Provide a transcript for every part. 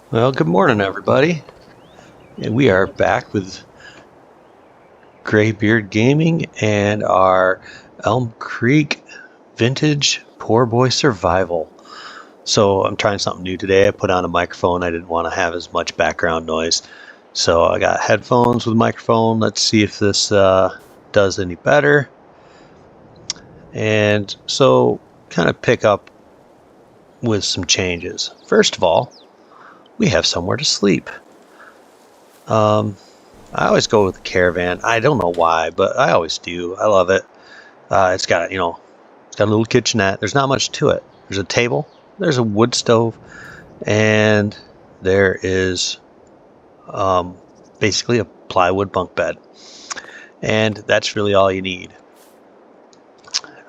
Well, good morning, everybody. And we are back with Graybeard Gaming and our Elmcreek Vintage Poor Boy Survival. So I'm trying something new today. I put on a microphone. I didn't want to have as much background noise. So I got headphones with a microphone. Let's see if this does any better. And so kind of pick up with some changes. First of all, we have somewhere to sleep. I always go with the caravan. I don't know why, but I always do. I love it. It's got a little kitchenette. There's not much to it. There's a table. There's a wood stove, and there is basically a plywood bunk bed. And that's really all you need.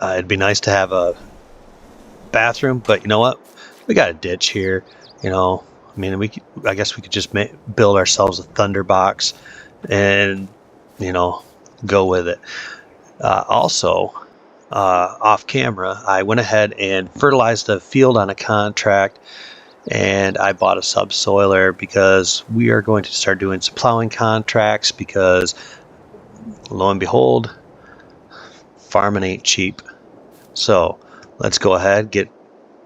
It'd be nice to have a bathroom, but you know what? We got a ditch here. I guess we could just build ourselves a thunder box and, go with it. Also, off camera, I went ahead and fertilized a field on a contract, and I bought a subsoiler because we are going to start doing some plowing contracts because, lo and behold, farming ain't cheap. So let's go ahead, get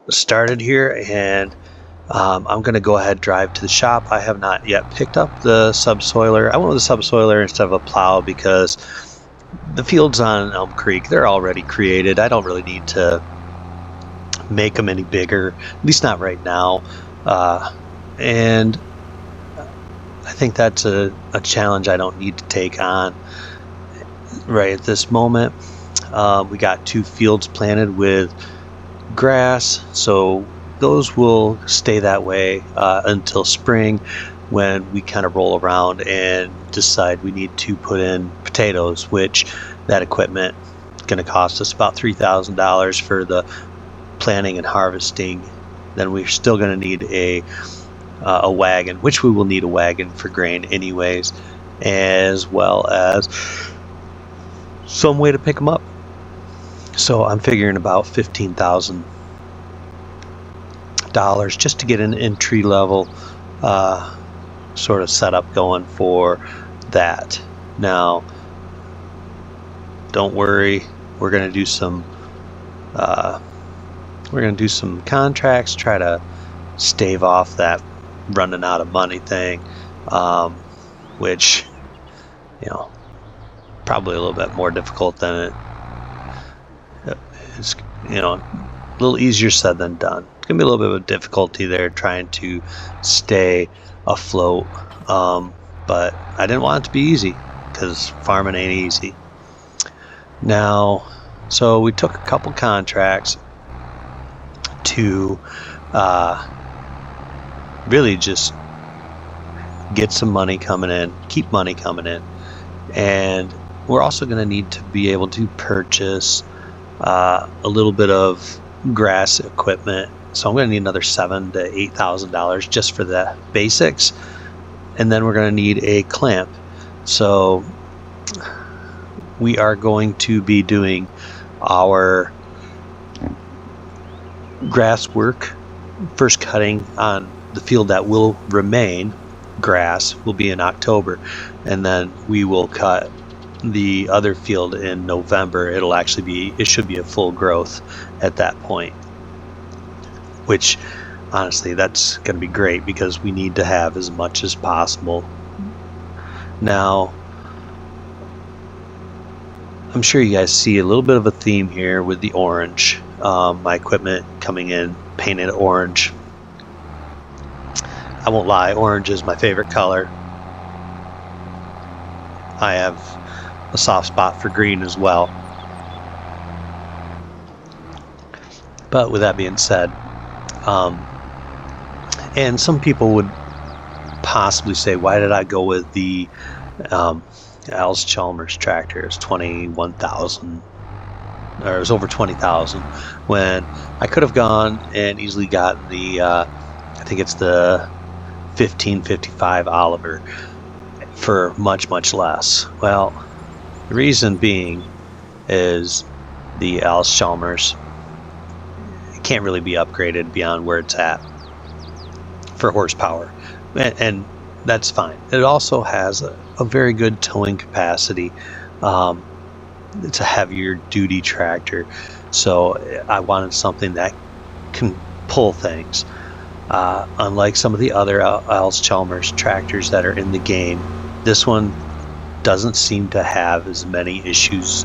started here, and I'm going to go ahead and drive to the shop. I have not yet picked up the subsoiler. I went with a subsoiler instead of a plow because the fields on Elmcreek, they're already created. I don't really need to make them any bigger, at least not right now. And I think that's a challenge I don't need to take on right at this moment. We got 2 fields planted with grass, so those will stay that way until spring, when we kind of roll around and decide we need to put in potatoes, which that equipment is going to cost us about $3,000 for the planting and harvesting. Then we're still going to need a wagon, which we will need a wagon for grain anyways, as well as some way to pick them up. So I'm figuring about $15,000 just to get an entry level sort of setup going for that. Now, don't worry, we're going to do some contracts, try to stave off that running out of money thing, which probably a little bit more difficult than it's a little easier said than done. It's gonna be a little bit of a difficulty there trying to stay afloat, but I didn't want it to be easy because farming ain't easy. Now, so we took a couple contracts to really just get some money coming in, keep money coming in, and we're also going to need to be able to purchase a little bit of grass equipment. So I'm going to need another $7,000 to $8,000 just for the basics, and then we're going to need a clamp. So we are going to be doing our grass work. First cutting on the field that will remain grass will be in October, and then we will cut the other field in November. It should be a full growth at that point, which honestly, that's going to be great because we need to have as much as possible. Now, I'm sure you guys see a little bit of a theme here with the orange. My equipment coming in painted orange. I won't lie, orange is my favorite color. I have a soft spot for green as well. But with that being said, and some people would possibly say, why did I go with the Chalmers tractor? It's $21,000, or it was over $20,000, when I could have gone and easily gotten the I think it's the 1555 Oliver for much less. Well, the reason being is the Chalmers can't really be upgraded beyond where it's at. for horsepower, and that's fine. It also has a very good towing capacity. It's a heavier duty tractor, so I wanted something that can pull things. Unlike some of the other Allis-Chalmers tractors that are in the game, this one doesn't seem to have as many issues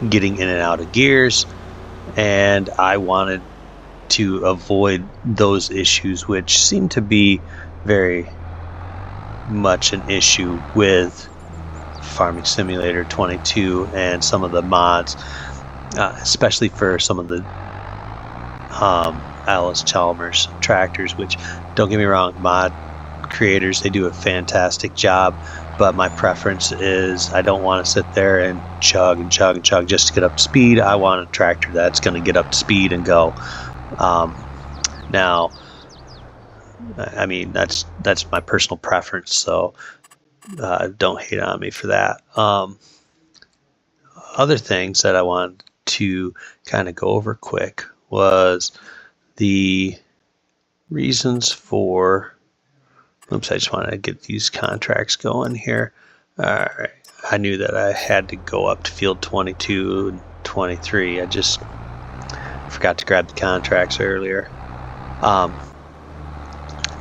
getting in and out of gears, and I wanted to avoid those issues, which seem to be very much an issue with Farming Simulator 22 and some of the mods, especially for some of the Allis-Chalmers tractors, which, don't get me wrong, mod creators, they do a fantastic job, but my preference is I don't want to sit there and chug and chug and chug just to get up to speed. I want a tractor that's going to get up to speed and go. Now, I mean, that's my personal preference, so don't hate on me for that. Other things that I wanted to kind of go over quick was the reasons for, oops, I just wanted to get these contracts going here. All right, I knew that I had to go up to field 22 and 23. I just forgot to grab the contracts earlier.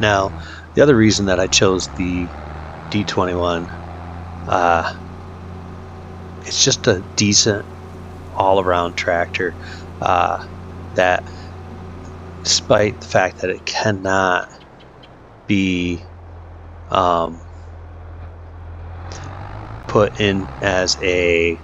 Now, the other reason that I chose the D21, it's just a decent all-around tractor that, despite the fact that it cannot be put in as a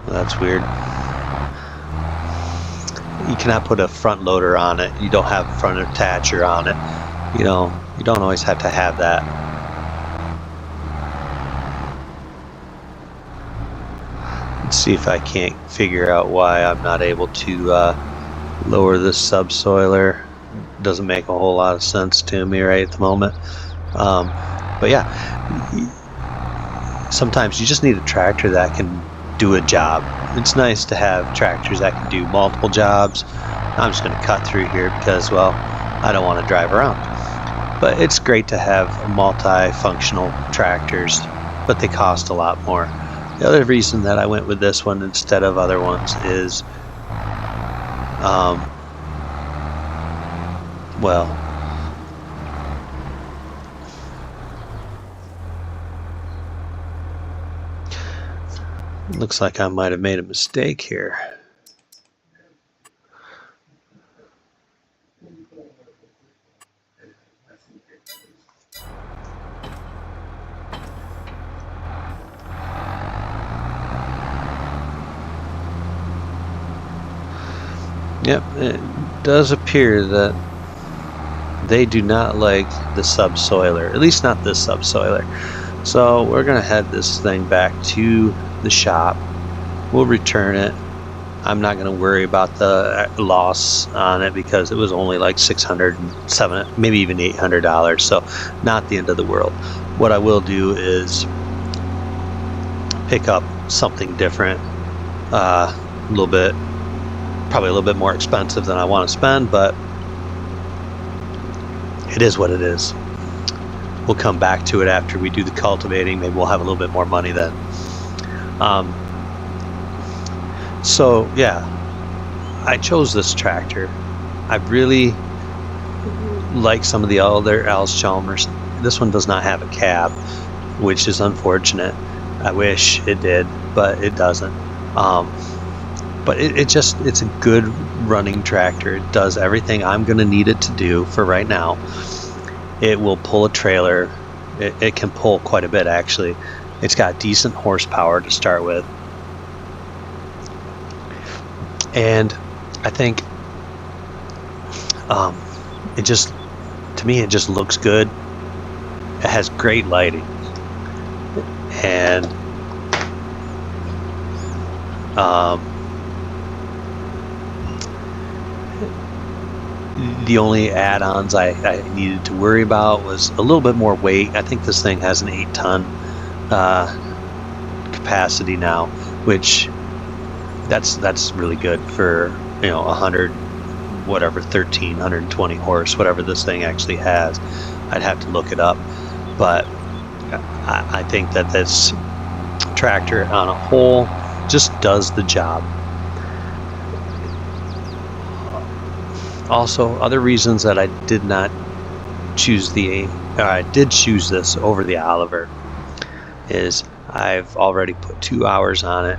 that's weird. You cannot put a front loader on it. You don't have a front attacher on it. You know, you don't always have to have that. Let's see if I can't figure out why I'm not able to lower this subsoiler. Doesn't make a whole lot of sense to me right at the moment. But yeah, sometimes you just need a tractor that can do a job. It's nice to have tractors that can do multiple jobs. I'm just going to cut through here because, well, I don't want to drive around. But it's great to have multi-functional tractors, but they cost a lot more. The other reason that I went with this one instead of other ones is, well, looks like I might have made a mistake here. Yep, it does appear that they do not like the subsoiler, at least not this subsoiler. So we're going to head this thing back to the shop. We'll return it. I'm not going to worry about the loss on it because it was only like $600, $700, maybe even $800, so not the end of the world. What I will do is pick up something different, a little bit, probably a little bit more expensive than I want to spend, but it is what it is. We'll come back to it after we do the cultivating. Maybe we'll have a little bit more money then. So yeah, I chose this tractor. I really like some of the other Allis-Chalmers. This one does not have a cab, which is unfortunate. I wish it did, but it doesn't. But it's a good running tractor. It does everything I'm going to need it to do for right now. It will pull a trailer. It can pull quite a bit, actually. It's got decent horsepower to start with. And I think to me, it just looks good. It has great lighting. And The only add-ons I needed to worry about was a little bit more weight. I think this thing has an 8-ton capacity now, which that's really good for 100 whatever 120 horse, whatever this thing actually has. I'd have to look it up, but I think that this tractor on a whole just does the job. Also, other reasons that I did not choose I did choose this over the Oliver is I've already put 2 hours on it,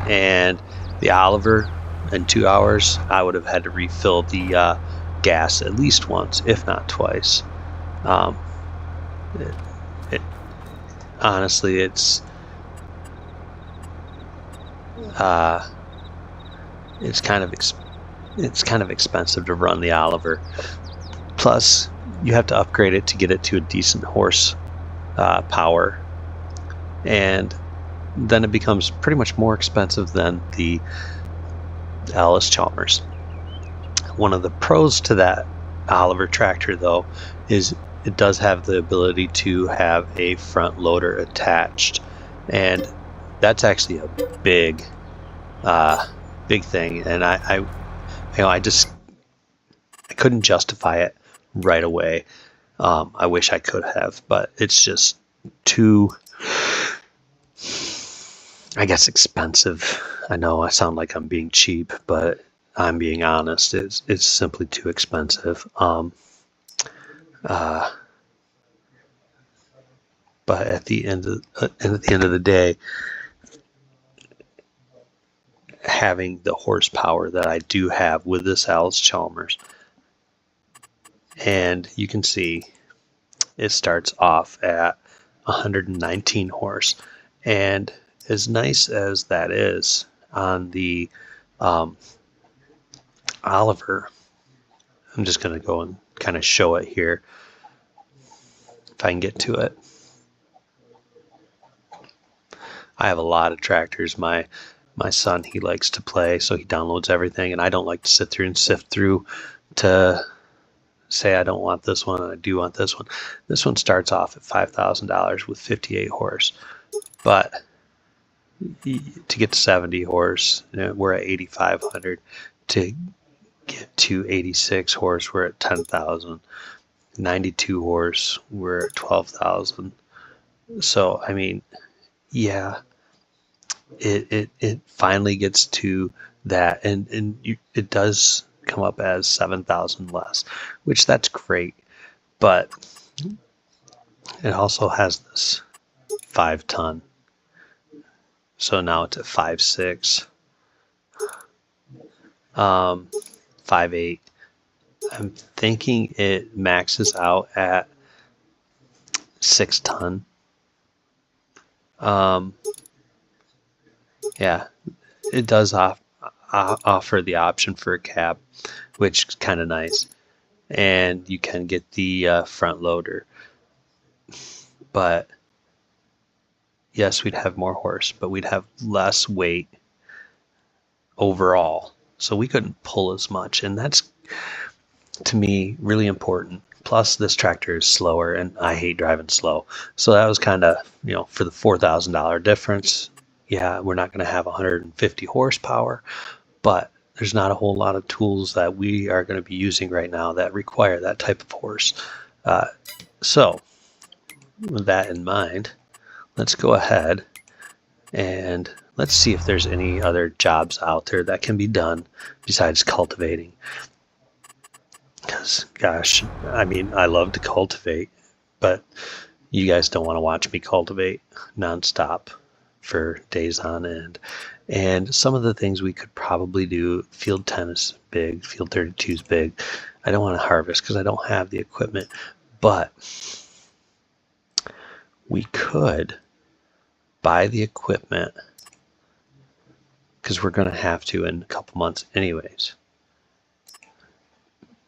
and the Oliver in 2 hours I would have had to refill the gas at least once, if not twice. Honestly, it's kind of expensive to run the Oliver. Plus, you have to upgrade it to get it to a decent horse power, and then it becomes pretty much more expensive than the Allis-Chalmers. One of the pros to that Oliver tractor, though, is it does have the ability to have a front loader attached, and that's actually a big thing. And I couldn't justify it right away. I wish I could have, but it's just too, I guess, expensive. I know I sound like I'm being cheap, but I'm being honest. It's simply too expensive. But at the end of the day, having the horsepower that I do have with this Allis-Chalmers, and you can see it starts off at 119 horse, and as nice as that is on the Oliver, I'm just going to go and kind of show it here if I can get to it. I have a lot of tractors. My son, he likes to play, so he downloads everything, and I don't like to sit through and sift through to say I don't want this one and I do want this one. This one starts off at $5,000 with 58 horse, but to get to 70 horse, we're at 8,500. To get to 86 horse, we're at 10,000. 92 horse, we're at 12,000. So I mean, yeah, it finally gets to that, and it does come up as 7,000 less, which that's great, but it also has this 5-ton, so now it's at 5.6, 5.8. I'm thinking it maxes out at 6-ton. Yeah, it does offer the option for a cab, which is kind of nice, and you can get the front loader. But yes, we'd have more horse, but we'd have less weight overall, so we couldn't pull as much, and that's, to me, really important. Plus, this tractor is slower, and I hate driving slow, so that was kind of, for the $4,000 difference. Yeah, we're not going to have 150 horsepower, but there's not a whole lot of tools that we are going to be using right now that require that type of horse. So with that in mind, let's go ahead and let's see if there's any other jobs out there that can be done besides cultivating. Because, gosh, I mean, I love to cultivate, but you guys don't want to watch me cultivate nonstop for days on end. And some of the things we could probably do, field 10 is big, field 32 is big. I don't want to harvest because I don't have the equipment, but we could buy the equipment because we're going to have to in a couple months anyways.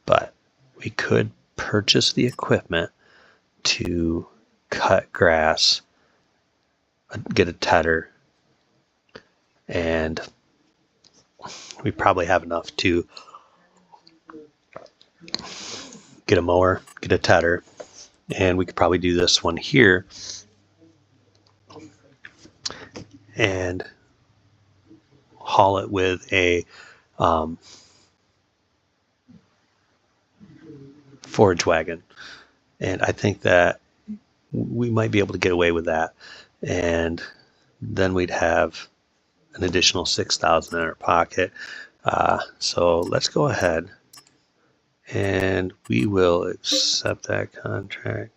But we could purchase the equipment to cut grass, get a tedder, and we probably have enough to get a mower, get a tedder, and we could probably do this one here and haul it with a forage wagon. And I think that we might be able to get away with that, and then we'd have an additional 6,000 in our pocket. So let's go ahead and we will accept that contract.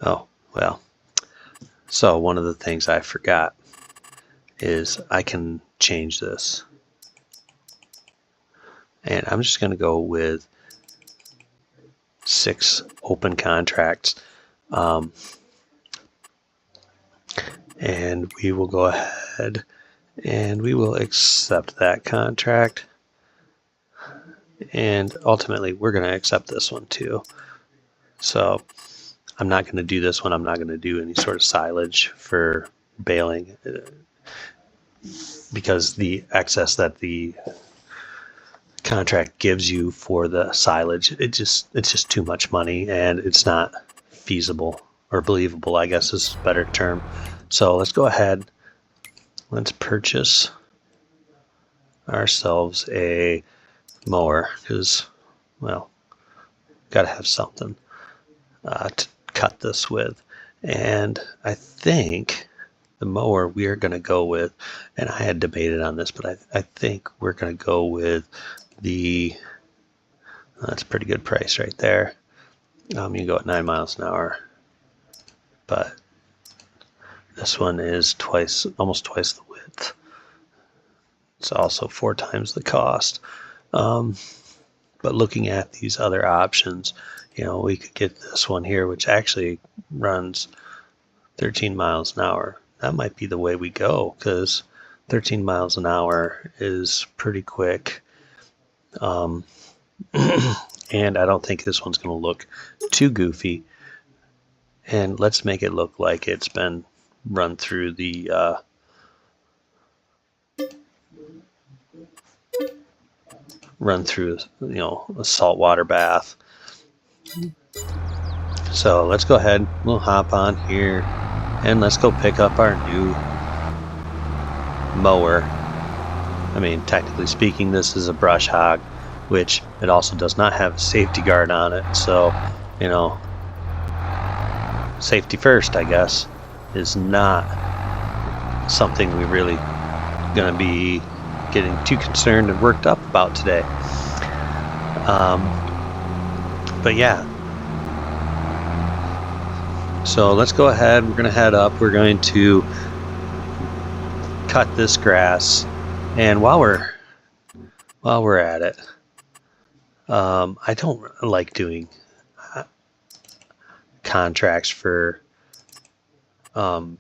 Oh, well, so one of the things I forgot is I can change this, and I'm just going to go with 6 open contracts, and we will go ahead and we will accept that contract, and ultimately we're going to accept this one too. So I'm not going to do this one. I'm not going to do any sort of silage for baling, because the excess that the contract gives you for the silage, it's just too much money, and it's not feasible or believable, I guess is a better term. So let's go ahead, let's purchase ourselves a mower, because, well, gotta have something to cut this with. And I think the mower we are going to go with, and I had debated on this, but I think we're going to go with the, that's a pretty good price right there. You go at 9 miles an hour, but this one is almost twice the width. It's also 4 times the cost. But looking at these other options, you know, we could get this one here, which actually runs 13 miles an hour. That might be the way we go, because 13 miles an hour is pretty quick. And I don't think this one's going to look too goofy. And let's make it look like it's been run through the a saltwater bath. So let's go ahead, we'll hop on here and let's go pick up our new mower. I mean, technically speaking, this is a brush hog, which it also does not have a safety guard on it. So, you know, safety first, I guess, is not something we really going to be getting too concerned and worked up about today. But yeah, so let's go ahead, we're going to head up, we're going to cut this grass, and while we're at it, I don't like doing contracts for hay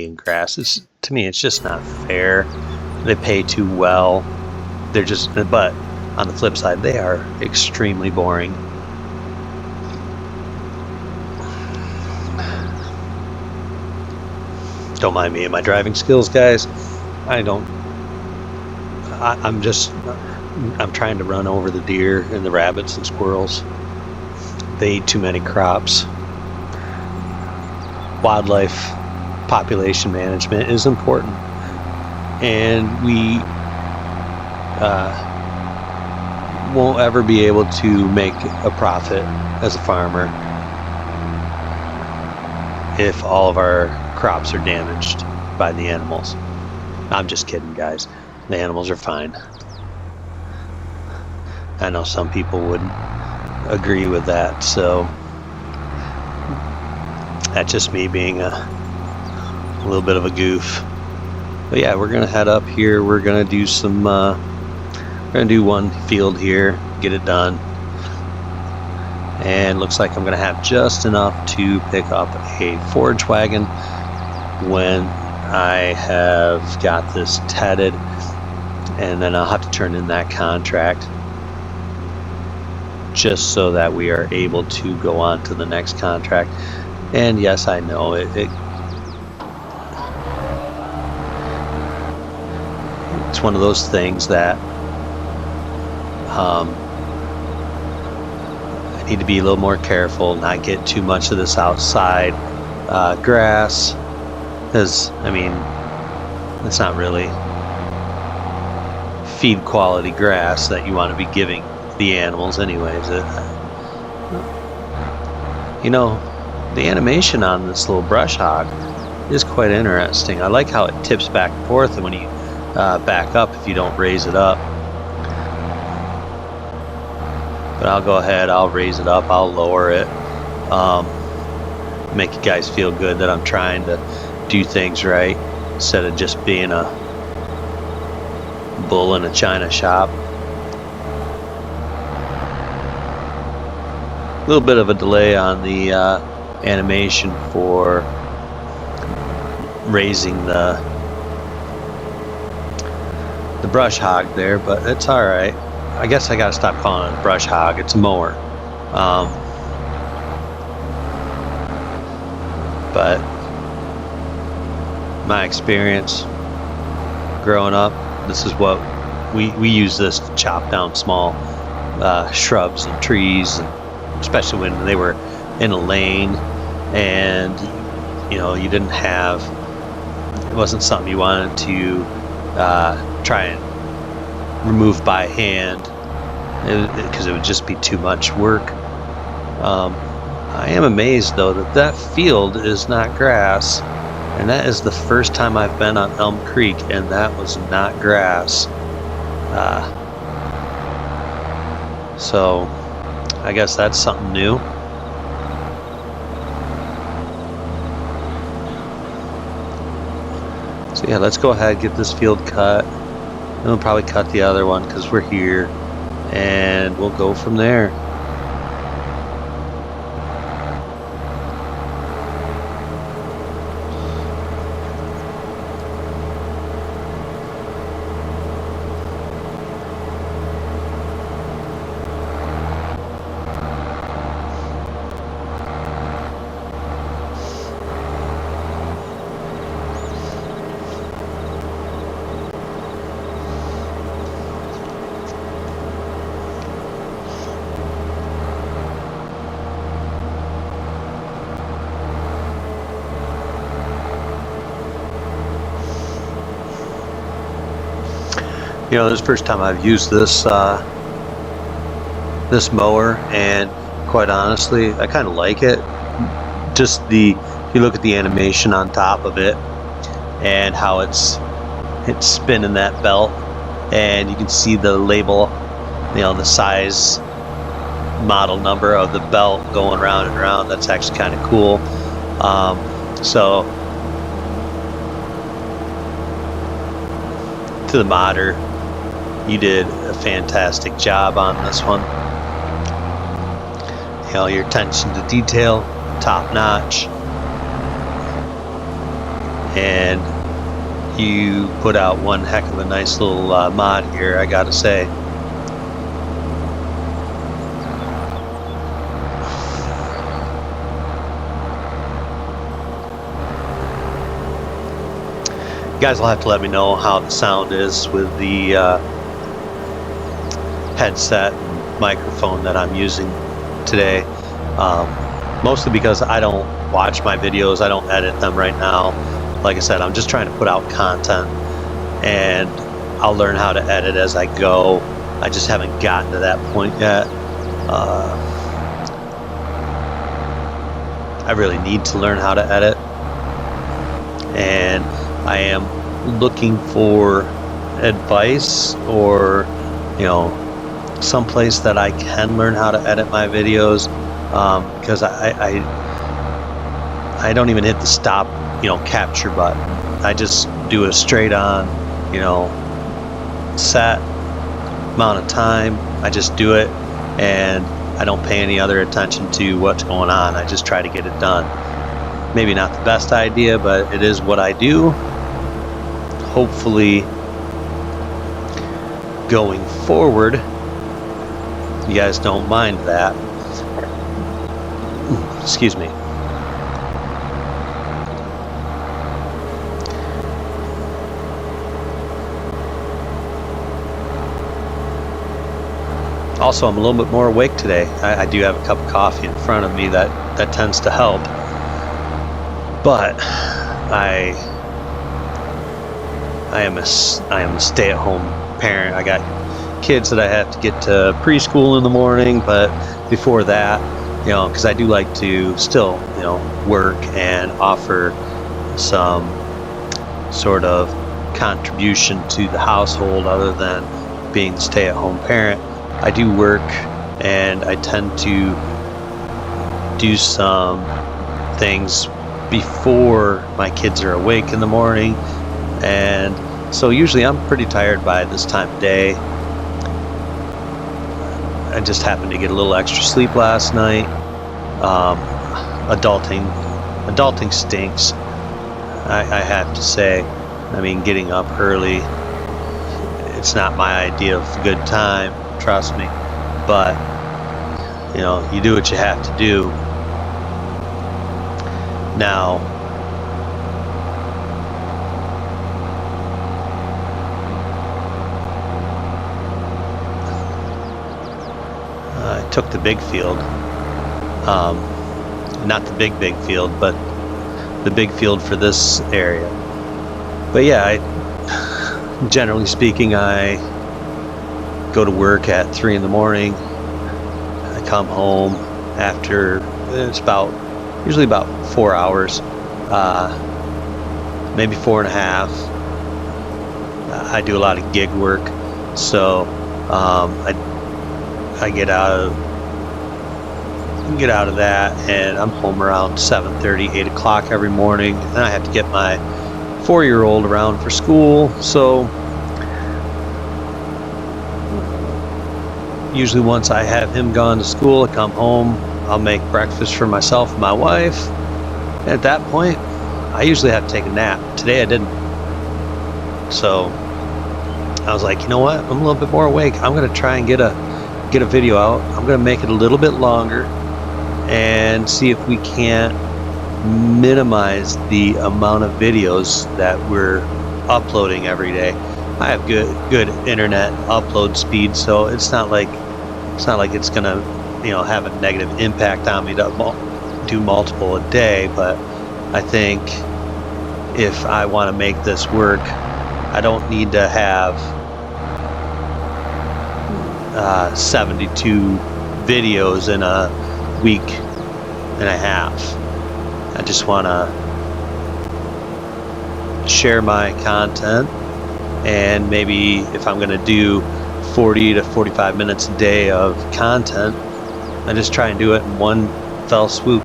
and grass. To me, it's just not fair. They pay too well. But on the flip side, they are extremely boring. Don't mind me and my driving skills, guys. I'm trying to run over the deer and the rabbits and squirrels. They eat too many crops. Wildlife population management is important, and we won't ever be able to make a profit as a farmer if all of our crops are damaged by the animals. I'm just kidding, guys. The animals are fine. I know some people wouldn't agree with that, so that's just me being a little bit of a goof. But yeah, we're gonna head up here. We're gonna do some we're gonna do one field here, get it done, and looks like I'm gonna have just enough to pick up a forage wagon when I have got this tedded, and then I'll have to turn in that contract just so that we are able to go on to the next contract. And yes, I know it's one of those things that I need to be a little more careful, not get too much of this outside grass, because I mean, it's not really feed quality grass that you want to be giving the animals anyways. You know, the animation on this little brush hog is quite interesting. I like how it tips back and forth, and when you back up, if you don't raise it up. But I'll go ahead, I'll raise it up, I'll lower it, make you guys feel good that I'm trying to do things right instead of just being a bull in a china shop. A little bit of a delay on the animation for raising the brush hog there, but it's all right. I guess I gotta stop calling it a brush hog. It's a mower. But my experience growing up, this is what we use this to chop down small shrubs and trees, especially when they were in a lane and you know you didn't have, it wasn't something you wanted to try and remove by hand because it would just be too much work. I am amazed though that field is not grass, and that is the first time I've been on Elmcreek and that was not grass. So I guess that's something new. So yeah, let's go ahead and get this field cut. And we'll probably cut the other one because we're here, and we'll go from there. You know, this is the first time I've used this this mower, and quite honestly, I kind of like it. Just if you look at the animation on top of it and how it's spinning that belt, and you can see the label, you know, the size, model number of the belt going round and round. That's actually kind of cool. So to the modder, you did a fantastic job on this one. You know, your attention to detail, top notch, and you put out one heck of a nice little mod here, I gotta say. You guys will have to let me know how the sound is with the headset and microphone that I'm using today, mostly because I don't watch my videos, I don't edit them right now. Like I said, I'm just trying to put out content, and I'll learn how to edit as I go. I just haven't gotten to that point yet. I really need to learn how to edit, and I am looking for advice, or you know, someplace that I can learn how to edit my videos, because I don't even hit the stop, you know, capture button. I just do a straight on, you know, set amount of time. I just do it, and I don't pay any other attention to what's going on. I just try to get it done. Maybe not the best idea, but it is what I do. Hopefully going forward you guys don't mind that. Excuse me. Also, I'm a little bit more awake today. I do have a cup of coffee in front of me that tends to help. But I am a stay-at-home parent. I got kids that I have to get to preschool in the morning, but before that, you know, because I do like to still, you know, work and offer some sort of contribution to the household other than being the stay-at-home parent. I do work, and I tend to do some things before my kids are awake in the morning, and so usually I'm pretty tired by this time of day. I just happened to get a little extra sleep last night. Adulting stinks, I have to say. I mean, getting up early, it's not my idea of a good time, trust me, but you know, you do what you have to do. Now, I took the big field, not the big field, but the big field for this area. But yeah, generally speaking, I go to work at 3 in the morning. I come home after, it's usually about 4 hours, maybe 4.5. I do a lot of gig work, so I get out of that, and I'm home around 7:30, 8 o'clock every morning, and I have to get my 4-year-old around for school. So usually once I have him gone to school, I come home, I'll make breakfast for myself and my wife. And at that point, I usually have to take a nap. Today I didn't. So I was like, you know what? I'm a little bit more awake. I'm going to try and get a video out. I'm going to make it a little bit longer and see if we can't minimize the amount of videos that we're uploading every day. I have good internet upload speed, so it's not like it's gonna, you know, have a negative impact on me to do multiple a day. But I think if I want to make this work, I don't need to have 72 videos in a week and a half. I just want to share my content, and maybe if I'm going to do 40 to 45 minutes a day of content, I just try and do it in one fell swoop.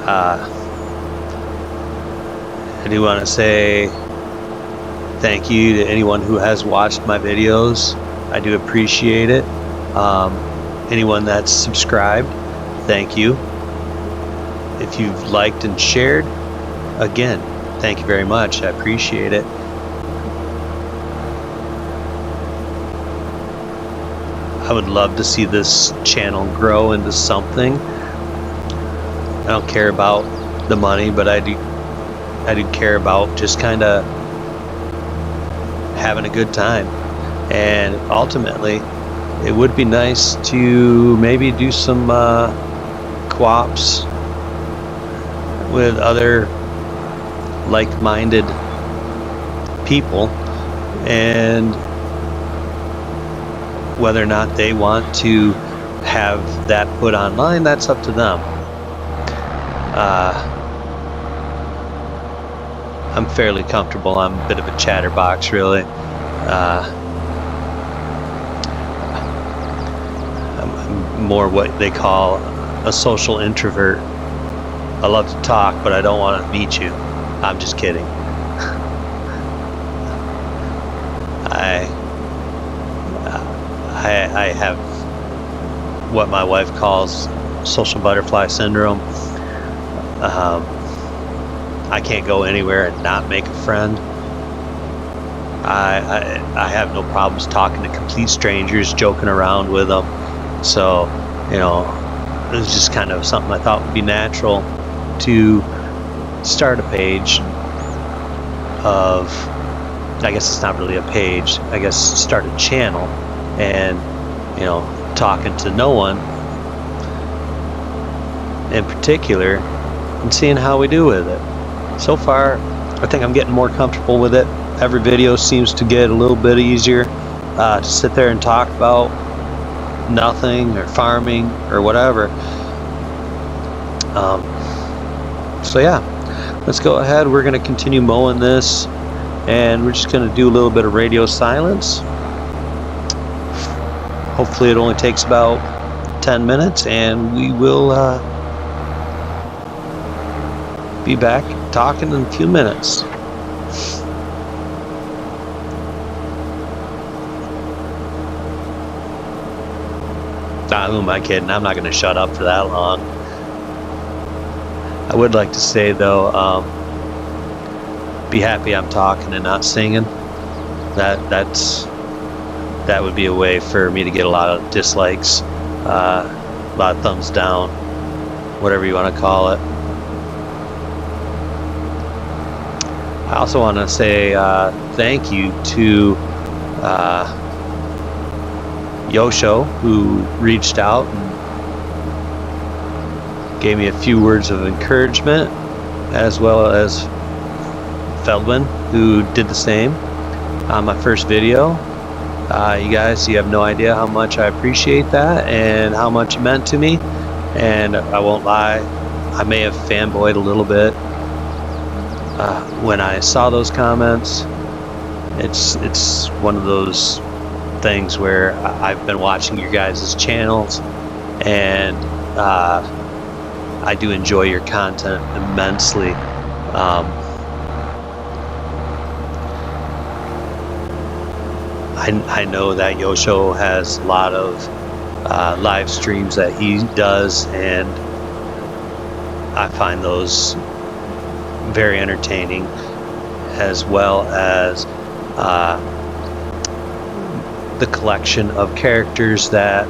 I do want to say thank you to anyone who has watched my videos. I do appreciate it. Anyone that's subscribed, thank you. If you've liked and shared, again, thank you very much. I appreciate it. I would love to see this channel grow into something. I don't care about the money, but I do care about just kind of having a good time. And ultimately, it would be nice to maybe do some co-ops with other like-minded people, and whether or not they want to have that put online, that's up to them. I'm fairly comfortable. I'm a bit of a chatterbox, really. I'm more what they call a social introvert. I love to talk, but I don't want to meet you. I'm just kidding. I have what my wife calls social butterfly syndrome. I can't go anywhere and not make a friend. I have no problems talking to complete strangers, joking around with them. So, you know, it was just kind of something I thought would be natural to start a page of, I guess it's not really a page, I guess start a channel and you know, talking to no one in particular and seeing how we do with it. So far, I think I'm getting more comfortable with it. Every video seems to get a little bit easier to sit there and talk about nothing or farming or whatever. So yeah, let's go ahead. We're going to continue mowing this, and we're just going to do a little bit of radio silence. Hopefully it only takes about 10 minutes, and we will be back talking in a few minutes. Who am I kidding? I'm not going to shut up for that long. I would like to say though, be happy I'm talking and not singing. That would be a way for me to get a lot of dislikes, a lot of thumbs down, whatever you want to call it. I also want to say thank you to Yosho, who reached out and gave me a few words of encouragement, as well as Feldynn, who did the same on my first video. You guys, you have no idea how much I appreciate that and how much it meant to me. And I won't lie, I may have fanboyed a little bit when I saw those comments. It's one of those things where I've been watching your guys' channels, and I do enjoy your content immensely. I know that Yosho has a lot of live streams that he does, and I find those very entertaining, as well as the collection of characters that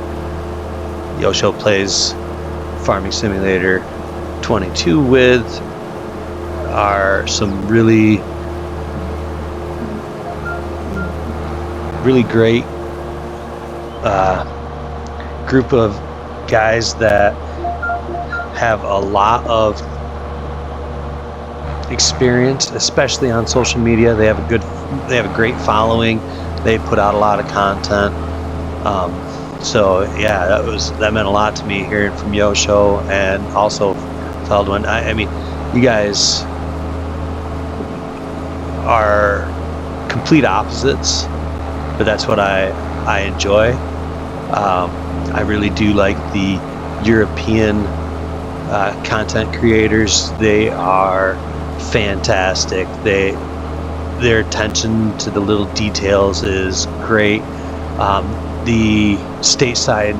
Yosho plays Farming Simulator 22 with are some really great group of guys that have a lot of experience, especially on social media. They have a great following. They put out a lot of content. So yeah, that meant a lot to me hearing from Yosho and also Feldynn. I mean, you guys are complete opposites, but that's what I enjoy. I really do like the European content creators. They are fantastic. Their attention to the little details is great. The stateside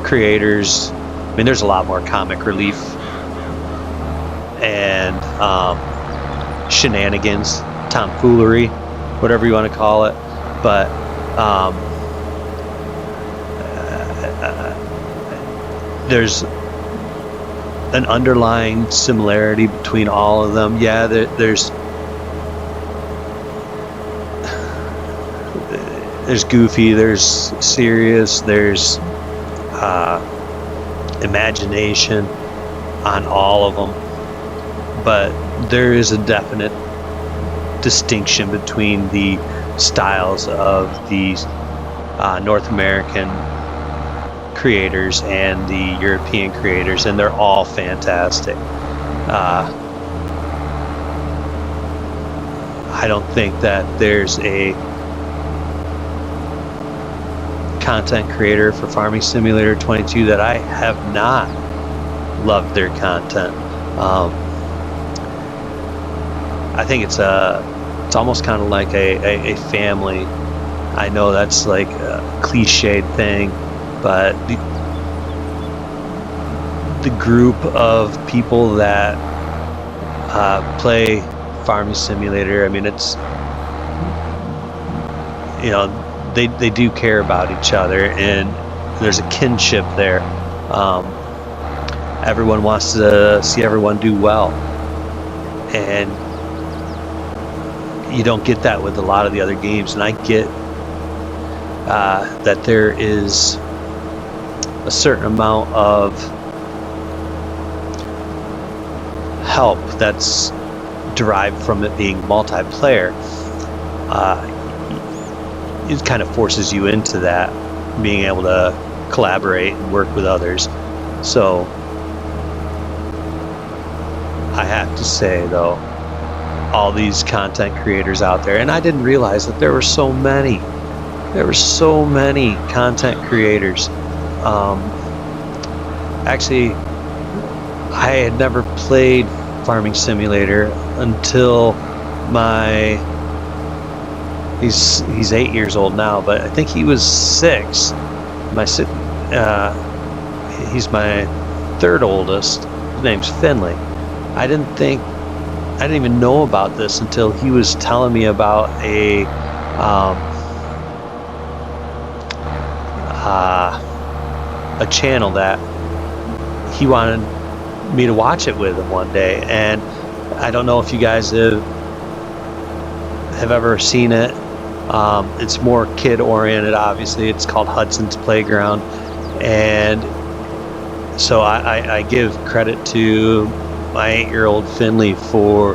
creators, I mean, there's a lot more comic relief and shenanigans, tomfoolery, whatever you want to call it, but there's an underlying similarity between all of them. Yeah, there's goofy, there's serious, there's imagination on all of them, but there is a definite distinction between the styles of the North American creators and the European creators, and they're all fantastic. I don't think that there's a content creator for Farming Simulator 22 that I have not loved their content. I think it's almost kind of like a family. I know that's like a cliched thing, but the group of people that play Farming Simulator, I mean, it's, you know, they do care about each other, and there's a kinship there. Everyone wants to see everyone do well, and you don't get that with a lot of the other games. And I get that there is a certain amount of help that's derived from it being multiplayer. It kind of forces you into that, being able to collaborate and work with others. So I have to say, though, all these content creators out there, and I didn't realize that there were so many. There were so many content creators. Actually, I had never played Farming Simulator until he's 8 years old now, but I think he was 6. He's my third oldest. His name's Finley. I didn't even know about this until he was telling me about a channel that he wanted me to watch it with him one day. And I don't know if you guys have ever seen it. It's more kid oriented, obviously. It's called Hudson's Playground, and so I give credit to my 8-year-old Finley for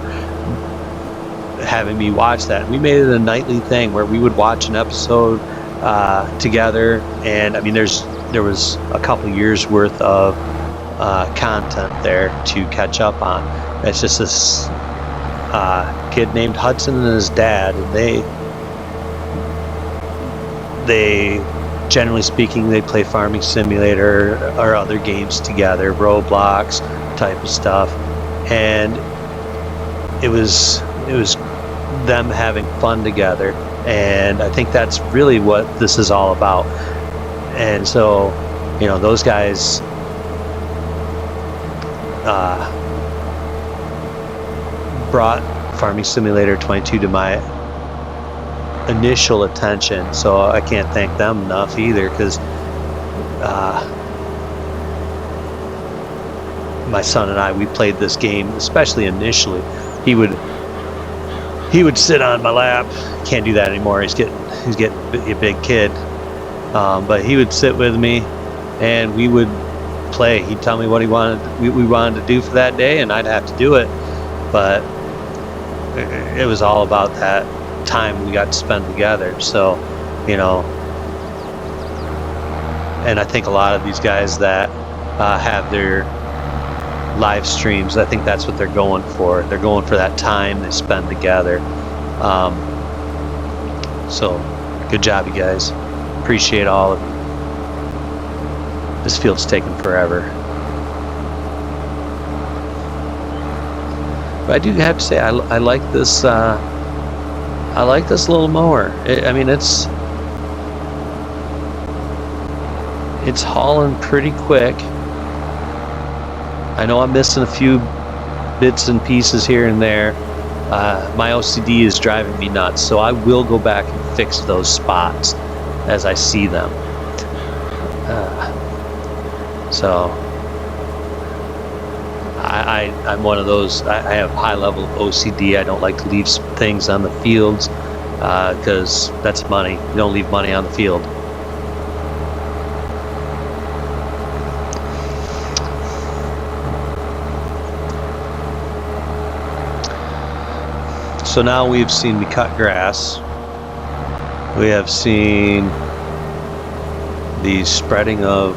having me watch that. We made it a nightly thing where we would watch an episode together, and I mean there was a couple years worth of content there to catch up on. It's just this kid named Hudson and his dad, and they generally speaking, they play Farming Simulator or other games together, Roblox type of stuff, and it was them having fun together, and I think that's really what this is all about. And so, you know, those guys brought Farming Simulator 22 to my initial attention, so I can't thank them enough either, because my son and I, we played this game, especially initially. He would sit on my lap. Can't do that anymore. He's getting a big kid, but he would sit with me and we would play. He'd tell me what we wanted to do for that day, and I'd have to do it. But it was all about that time we got to spend together. So, you know, and I think a lot of these guys that have their live streams, I think that's what they're going for. They're going for that time they spend together. So good job, you guys. Appreciate all of you. This field's taking forever, but I do have to say I like this. I like this little mower. I mean, it's hauling pretty quick. I know I'm missing a few bits and pieces here and there. My OCD is driving me nuts, so I will go back and fix those spots as I see them. So I'm one of those. I have high level of OCD. I don't like to leave things on the fields because that's money. You don't leave money on the field. So now we've seen me cut grass. We have seen the spreading of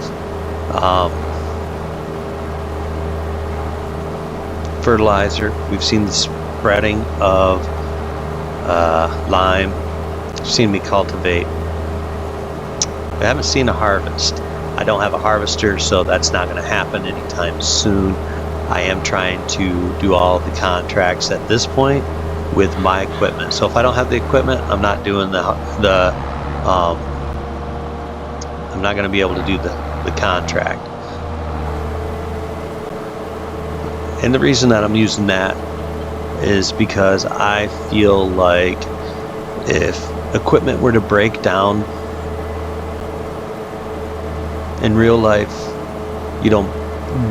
fertilizer. We've seen the spreading of lime. We've seen me cultivate. We haven't seen a harvest. I don't have a harvester, so that's not going to happen anytime soon. I am trying to do all the contracts at this point with my equipment. So if I don't have the equipment, I'm not doing I'm not going to be able to do the contract. And the reason that I'm using that is because I feel like if equipment were to break down in real life, you don't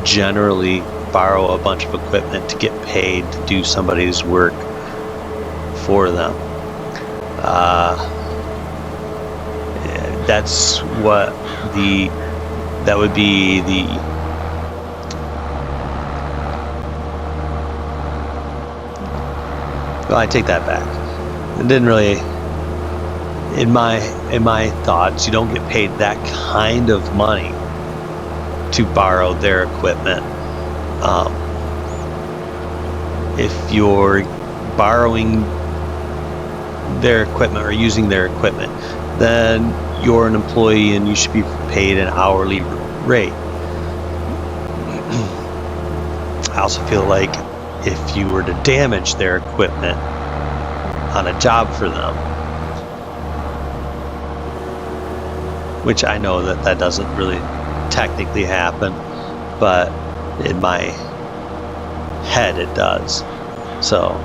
generally borrow a bunch of equipment to get paid to do somebody's work for them. That's what the that would be the well, I take that back. It didn't really, in my thoughts, you don't get paid that kind of money to borrow their equipment. If you're borrowing their equipment or using their equipment, then you're an employee and you should be paid an hourly rate. I also feel like if you were to damage their equipment on a job for them, which I know that doesn't really technically happen, but in my head it does. So,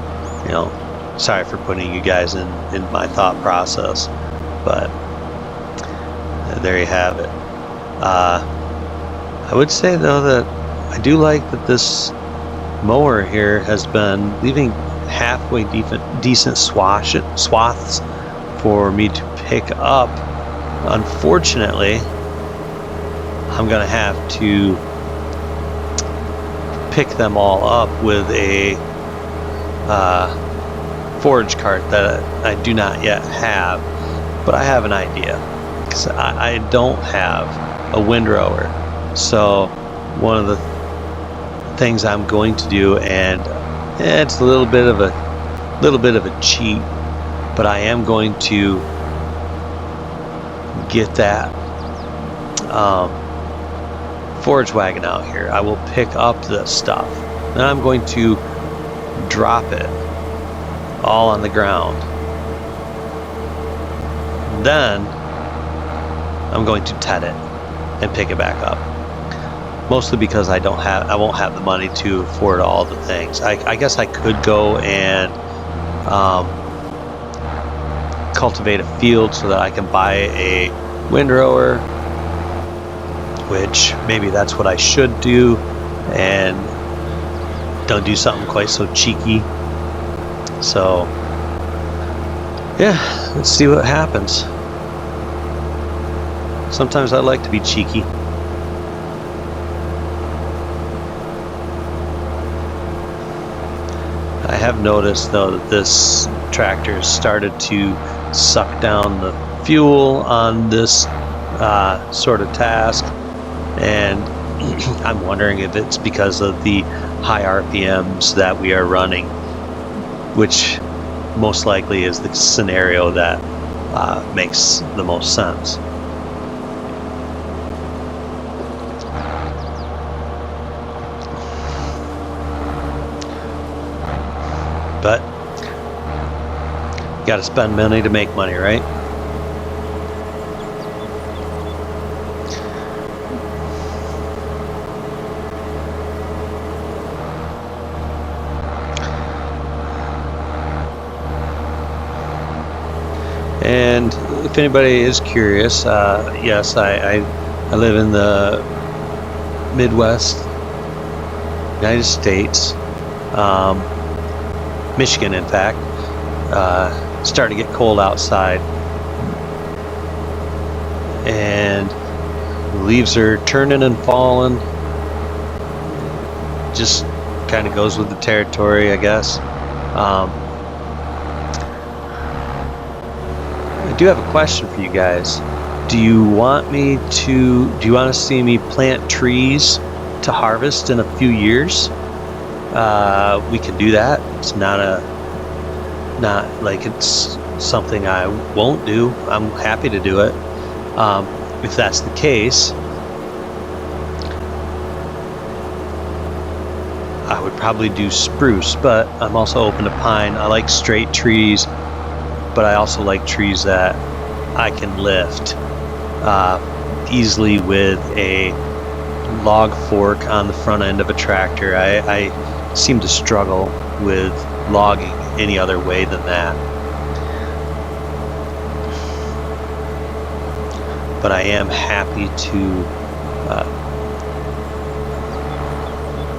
you know, sorry for putting you guys in my thought process, but there you have it. I would say though that I do like that this mower here has been leaving halfway decent swaths for me to pick up. Unfortunately, I'm gonna have to pick them all up with a forage cart that I do not yet have, but I have an idea, because I don't have a windrower. So one of the things I'm going to do, and it's a little bit of a cheat, but I am going to get that forage wagon out here. I will pick up this stuff, then I'm going to drop it all on the ground. Then I'm going to tet it and pick it back up. Mostly because I won't have the money to afford all the things. I guess I could go and cultivate a field so that I can buy a windrower, which maybe that's what I should do, and don't do something quite so cheeky. So yeah, let's see what happens. Sometimes I like to be cheeky. I have noticed though that this tractor has started to suck down the fuel on this sort of task, and I'm wondering if it's because of the high RPMs that we are running, which most likely is the scenario that makes the most sense. But you got to spend money to make money, right? And if anybody is curious, yes, I live in the Midwest United States. Michigan, in fact. Starting to get cold outside, and leaves are turning and falling. Just kind of goes with the territory, I guess. I do have a question for you guys. Do you want to see me plant trees to harvest in a few years? We can do that. It's not like it's something I won't do. I'm happy to do it. If that's the case, I would probably do spruce, but I'm also open to pine. I like straight trees, but I also like trees that I can lift easily with a log fork on the front end of a tractor. I seem to struggle with logging any other way than that. But I am happy to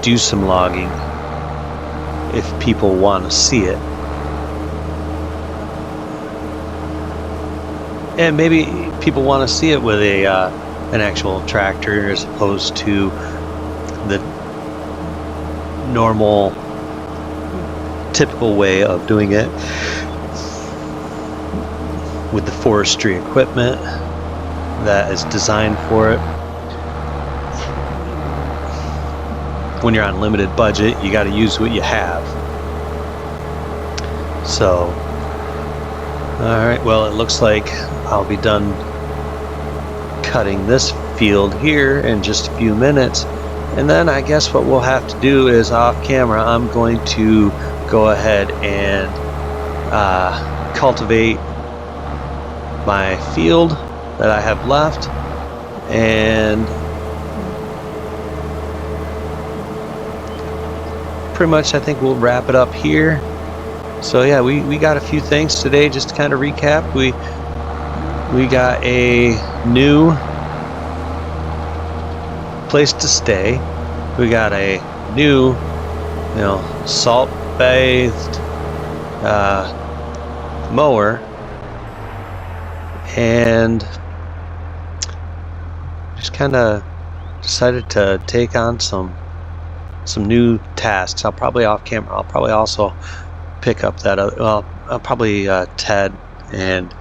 do some logging if people want to see it. And maybe people want to see it with a an actual tractor as opposed to the normal, typical way of doing it with the forestry equipment that is designed for it. When you're on limited budget, you got to use what you have. So, alright, well, it looks like I'll be done cutting this field here in just a few minutes, and then I guess what we'll have to do is off camera I'm going to go ahead and cultivate my field that I have left, and pretty much I think we'll wrap it up here. So yeah, we got a few things today. Just to kind of recap, we got a new place to stay. We got a new, salt bathed mower, and just kind of decided to take on some new tasks. I'll probably off camera. I'll probably also pick up that other. Well, I'll probably Ted and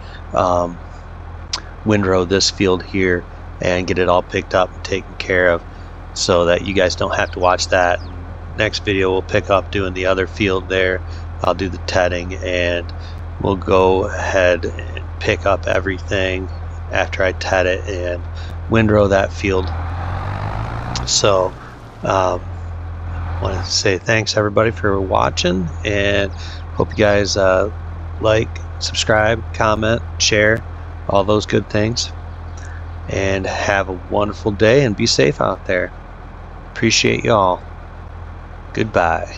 windrow this field here and get it all picked up and taken care of, so that you guys don't have to watch that. Next video we'll pick up doing the other field there. I'll do the tedding, and we'll go ahead and pick up everything after I ted it and windrow that field. So want to say thanks everybody for watching, and hope you guys like, subscribe, comment, share, all those good things, and have a wonderful day and be safe out there. Appreciate y'all. Goodbye.